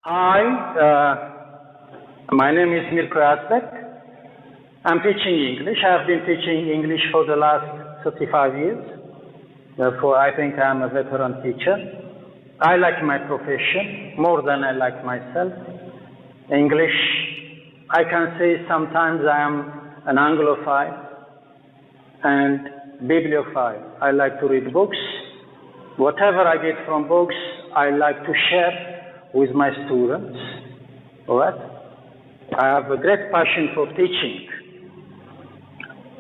Hi, my name is Mirco. I'm teaching English. I've been teaching English for the last 35 years. Therefore, I think I'm a veteran teacher. I like my profession more than I like myself. English, I can say sometimes I am an Anglophile and bibliophile. I like to read books. Whatever I get from books, I like to share with my students. All right? I have a great passion for teaching.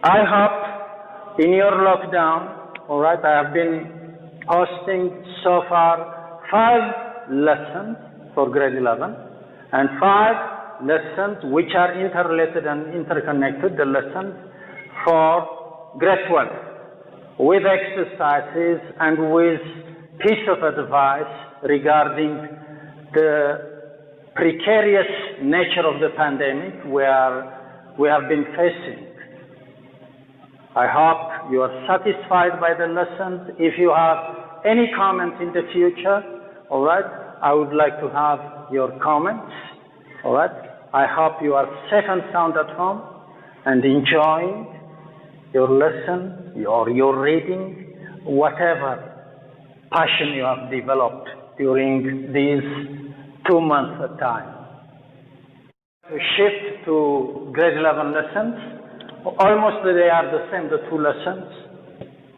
I hope in your lockdown, all right, I have been hosting so far 5 lessons for grade 11 and 5 lessons which are interrelated and interconnected, the lessons for grade 12, with exercises and with piece of advice regarding the precarious nature of the pandemic we have been facing. I hope you are satisfied by the lessons. If you have any comments in the future, all right, I would like to have your comments, all right. I hope you are safe and sound at home and enjoying your lesson or your reading, whatever passion you have developed during these 2 months of time. To shift to grade 11 lessons, almost they are the same, the 2 lessons,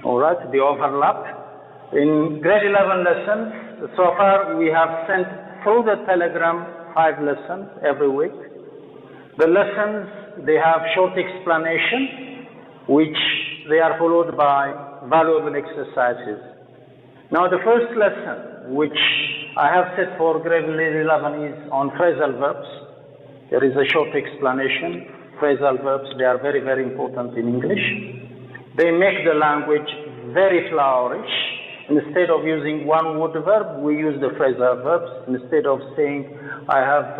all right, the overlap. In grade 11 lessons, so far we have sent through the Telegram 5 lessons every week. The lessons, they have short explanations, which they are followed by valuable exercises. Now the first lesson, which I have set for grade 11, is on phrasal verbs. There is a short explanation. Phrasal verbs, they are very, very important in English. They make the language very flourish. Instead of using one word verb, we use the phrasal verbs. Instead of saying, I have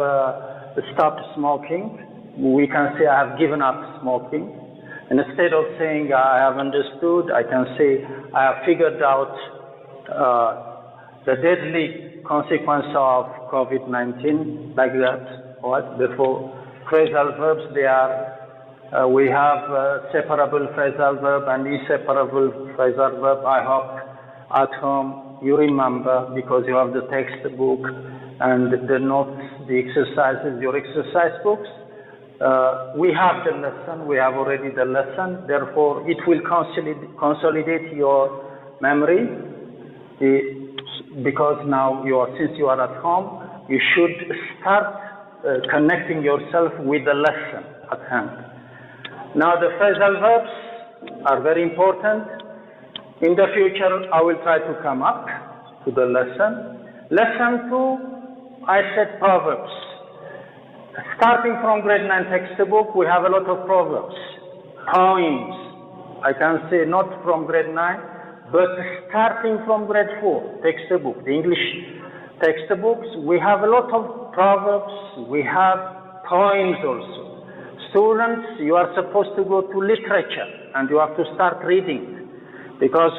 stopped smoking, we can say, I have given up smoking. Instead of saying, I have understood, I can say, I have figured out the deadly consequence of COVID-19, like that. What? Therefore, phrasal verbs, they are, we have separable phrasal verb and inseparable phrasal verb. I hope at home you remember, because you have the textbook and the notes, the exercises, your exercise books. We have the lesson, we have already the lesson, therefore it will consolidate your memory, because now since you are at home, you should start connecting yourself with the lesson at hand. Now the phrasal verbs are very important. In the future, I will try to come up to the lesson. Lesson 2, I said proverbs. Starting from grade 9 textbook, we have a lot of proverbs, poems. I can say not from grade 9, but starting from grade 4 textbook, the English textbooks, we have a lot of proverbs, we have poems also. Students, you are supposed to go to literature and you have to start reading, because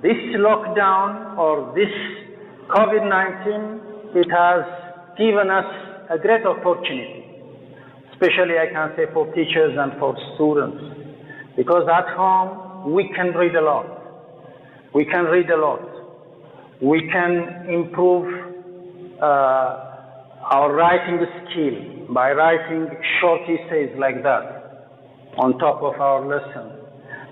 this lockdown or this COVID-19, it has given us a great opportunity, especially I can say for teachers and for students, because at home we can read a lot. We can read a lot. We can improve our writing skill by writing short essays like that on top of our lesson.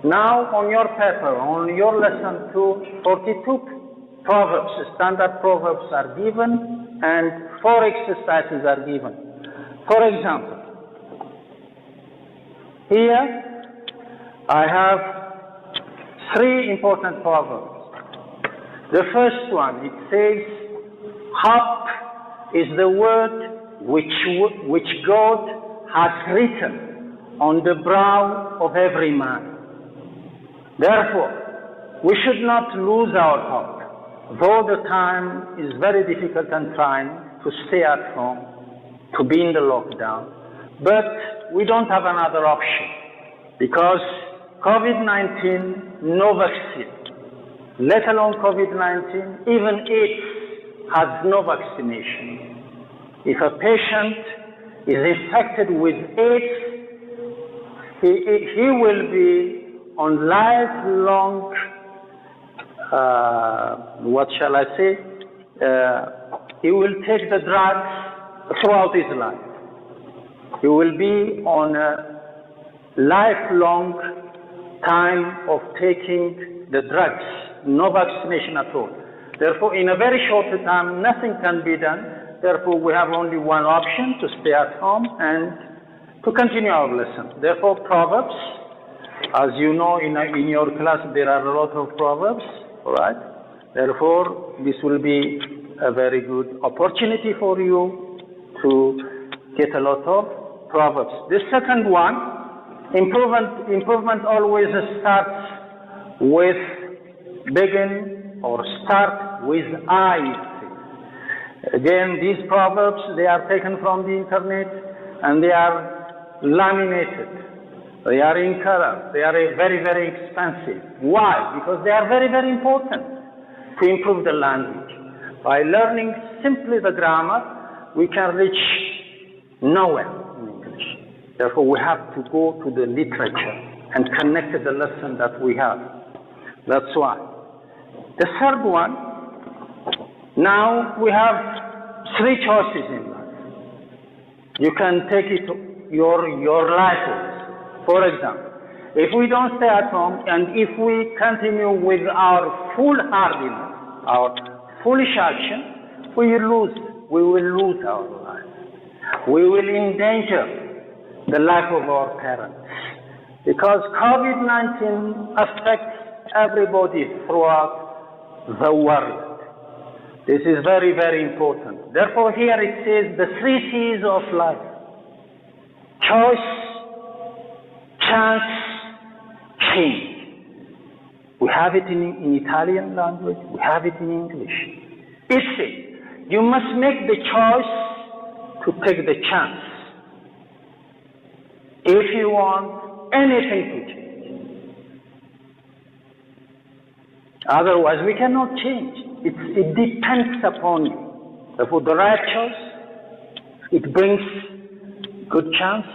Now on your paper, on your lesson 2, 42 proverbs, standard proverbs are given and 4 exercises are given. For example, here I have 3 important proverbs. The first one, it says, hope is the word which God has written on the brow of every man. Therefore, we should not lose our hope, though the time is very difficult and trying to stay at home, to be in the lockdown. But we don't have another option, because COVID-19, no vaccine, let alone COVID-19, even AIDS has no vaccination. If a patient is infected with AIDS, he will be on lifelong, what shall I say? He will take the drugs throughout his life. He will be on a lifelong time of taking the drugs, no vaccination at all. Therefore, in a very short time, nothing can be done. Therefore, we have only one option: to stay at home and to continue our lesson. Therefore, Proverbs, as you know, in your class, there are a lot of Proverbs, all right? Therefore, this will be a very good opportunity for you to get a lot of Proverbs. The second one, improvement always starts with start with I. Again, these Proverbs, they are taken from the internet and they are laminated. They are in color. They are very, very expensive. Why? Because they are very, very important to improve the language. By learning simply the grammar, we can reach nowhere in English. Therefore, we have to go to the literature and connect the lesson that we have. That's why. The third one, now we have three choices in life. You can take it your life with. For example, if we don't stay at home and if we continue with our foolhardiness, our foolish action, we will lose our life. We will endanger the life of our parents. Because COVID-19 affects everybody throughout the world. This is very, very important. Therefore, here it says the 3 C's of life: choice, chance, change. We have it in Italian language, we have it in English. It says you must make the choice to take the chance if you want anything to change. Otherwise, we cannot change. It depends upon you. Therefore, the right choice, it brings good chance,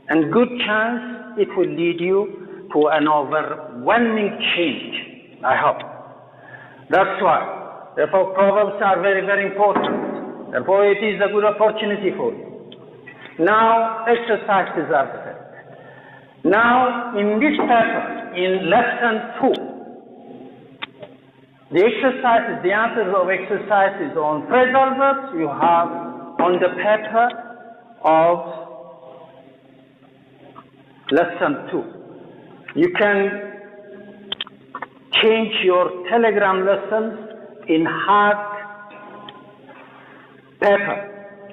and good chance, it will lead you to an overwhelming change, I hope. That's why. Therefore, Proverbs are very, very important. Therefore, it is a good opportunity for you. Now, exercises are set. Now, in this paper, in lesson 2, the exercises, the answers of exercises on phrasal verbs you have on the paper of lesson 2. You can change your telegram lessons in hard paper,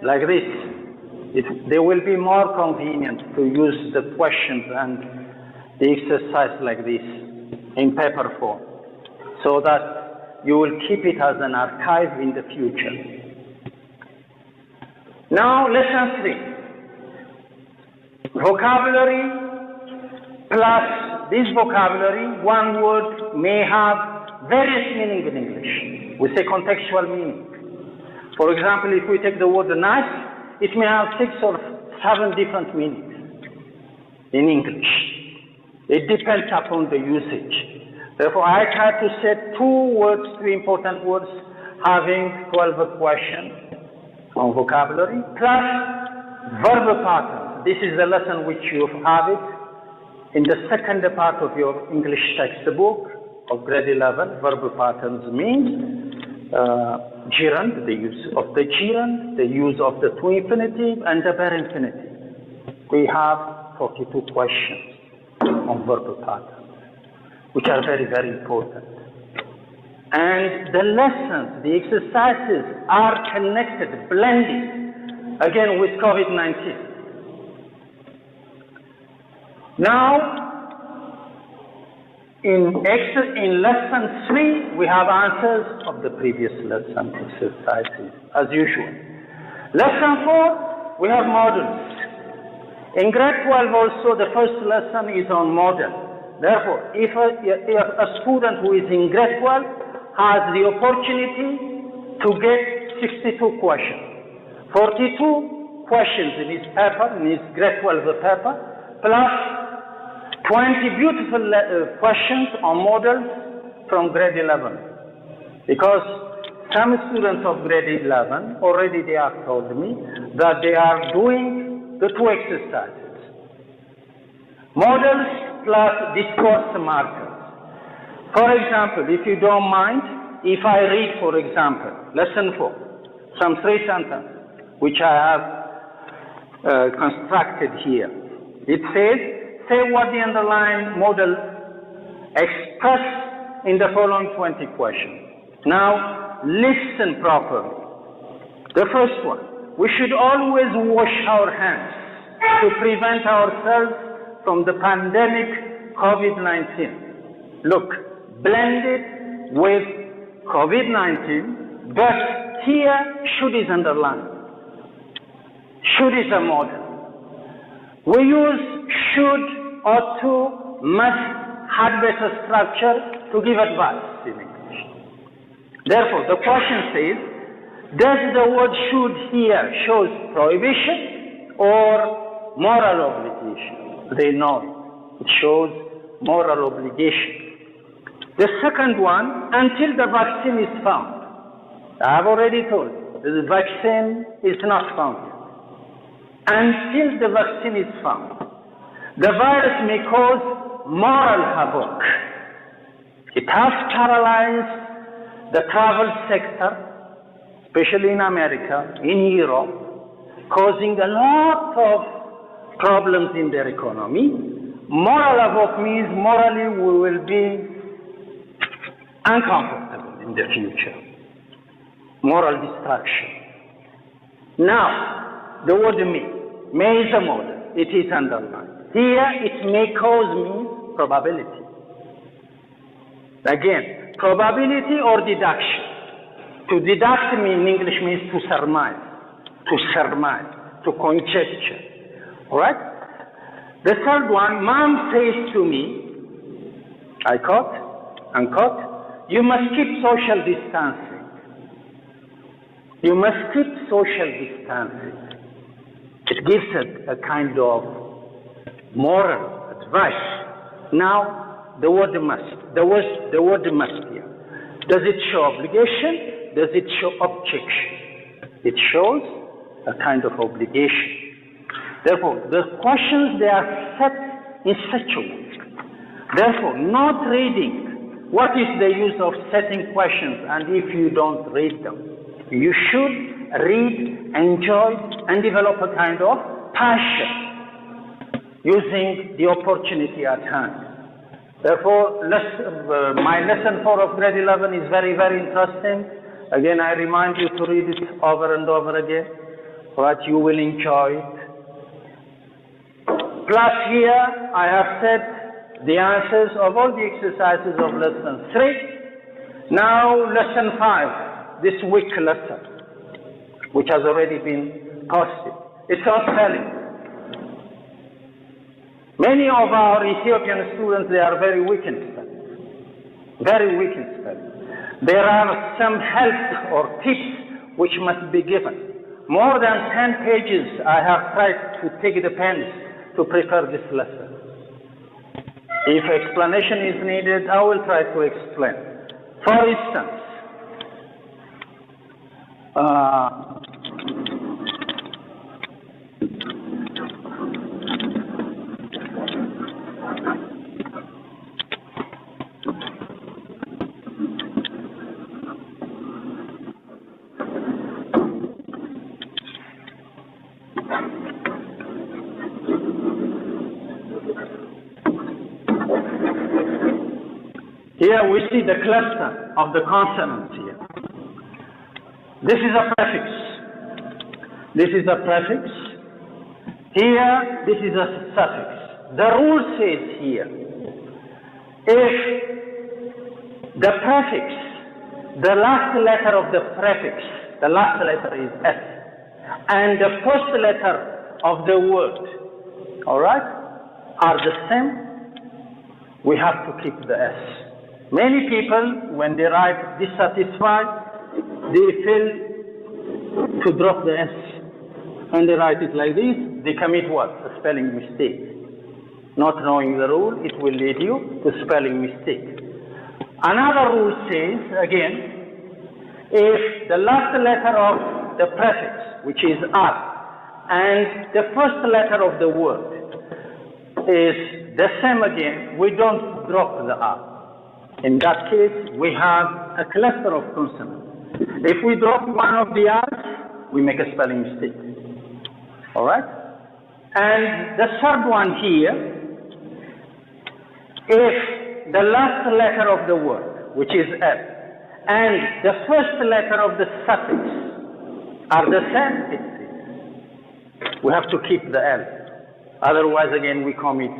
like this. They will be more convenient to use the questions and the exercise like this in paper form, so that you will keep it as an archive in the future. Now, lesson 3. Vocabulary plus this vocabulary, one word may have various meanings in English. We say contextual meaning. For example, if we take the word nice, it may have 6 or 7 different meanings in English. It depends upon the usage. Therefore, I try to set 2 important words, having 12 questions on vocabulary, plus verb patterns. This is the lesson which you have it in the second part of your English textbook of grade 11. Verb patterns means gerund, the use of the gerund, the use of the to infinitive, and the bare infinitive. We have 42 questions on verb patterns, which are very, very important. And the lessons, the exercises are connected, blended, again with COVID-19. Now, in lesson 3, we have answers of the previous lesson exercises, as usual. Lesson 4, we have models. In grade 12 also, the first lesson is on model. Therefore, if a student who is in grade 12 has the opportunity to get 62 questions 42 questions in his paper, in his grade 12 paper, plus 20 beautiful questions or models from grade 11. Because some students of grade 11 already they have told me that they are doing the two exercises. Models plus discourse markers. For example, if you don't mind, if I read, for example, lesson 4, some 3 sentences, which I have constructed here. It says, say what the underlying model express in the following 20 questions. Now, listen properly. The first one, we should always wash our hands to prevent ourselves from the pandemic COVID-19. Look, blended with COVID-19, but here should is underlined. Should is a model. We use should, ought to, must, had better structure to give advice in English. Therefore, the question says, does the word should here shows prohibition or moral obligation? They know it shows moral obligation. The second one, until the vaccine is found. I have already told you, the vaccine is not found. Until the vaccine is found, the virus may cause moral havoc. It has paralyzed the travel sector, especially in America, in Europe, causing a lot of problems in their economy. Moral havoc means morally we will be uncomfortable in the future. Moral destruction. Now, the word may is a model. It is underlined. Here, it may cause means probability. Again, probability or deduction. To deduct in English means to surmise, to conjecture. All right? The third one, Mom says to me, I quote, you must keep social distancing. You must keep social distancing. It gives a kind of moral advice. Now, the word must. The word must here. Does it show obligation? Does it show objection? It shows a kind of obligation. Therefore, the questions, they are set in such a way. Therefore, not reading. What is the use of setting questions and if you don't read them? You should read, enjoy, and develop a kind of passion using the opportunity at hand. Therefore, my lesson 4 of grade 11 is very, very interesting. Again, I remind you to read it over and over again, but you will enjoy it. Plus here, I have said the answers of all the exercises of lesson 3. Now, lesson 5, this week lesson, which has already been posted. It's on spelling. Many of our Ethiopian students, they are very weak in spelling. Very weak in spelling. There are some help or tips which must be given. More than 10 pages I have tried to take the pens to prepare this lesson. If explanation is needed, I will try to explain. For instance, here we see the cluster of the consonants here. This is a prefix. This is a prefix. Here, this is a suffix. The rule says here, if the prefix, the last letter of the prefix, the last letter is S, and the first letter of the word, all right, are the same, we have to keep the S. Many people, when they write dissatisfied, they fail to drop the S. and they write it like this, they commit what? A spelling mistake. Not knowing the rule, it will lead you to spelling mistake. Another rule says, again, if the last letter of the prefix, which is R, and the first letter of the word is the same again, we don't drop the R. In that case, we have a cluster of consonants. If we drop one of the R's, we make a spelling mistake. All right? And the third one here, if the last letter of the word, which is L, and the first letter of the suffix are the same, it's we have to keep the L. Otherwise, again, we commit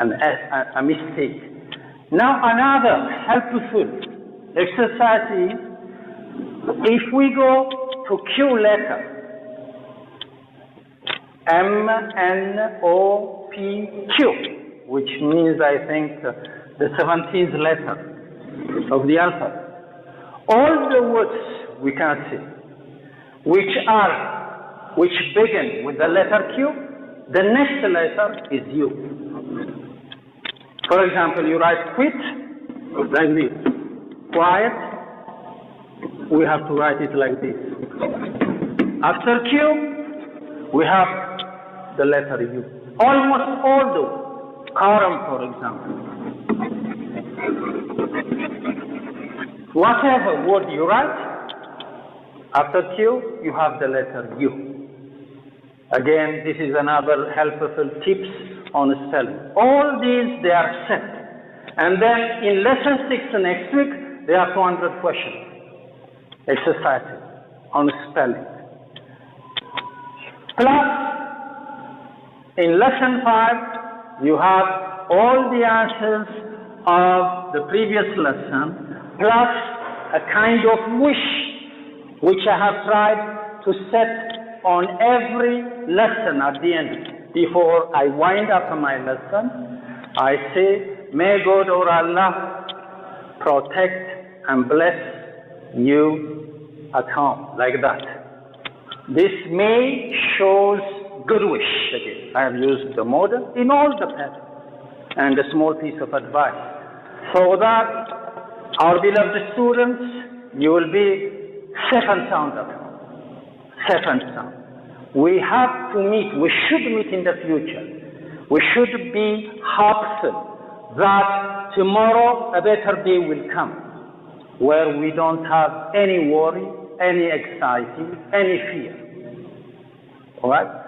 a mistake. Now, another helpful exercise is, if we go to Q letter, M, N, O, P, Q, which means, I think, the 17th letter of the alphabet, all the words we can see, which begin with the letter Q, the next letter is U. For example, you write quit like this. Quiet, we have to write it like this. After Q, we have the letter U. Almost all those. Karam, for example. Whatever word you write, after Q, you have the letter U. Again, this is another helpful tips on spelling. All these, they are set. And then in lesson 6 next week, there are 200 questions, exercises on spelling. Plus, in lesson 5, you have all the answers of the previous lesson, plus a kind of wish, which I have tried to set on every lesson at the end. Before I wind up my lesson, I say, may God or Allah protect and bless you at home, like that. This may shows good wish again. I have used the model in all the patterns and a small piece of advice, so that our beloved students, you will be safe and sound at home. Safe and sound. We have to meet, we should meet in the future. We should be hopeful that tomorrow a better day will come, where we don't have any worry, any anxiety, any fear. All right?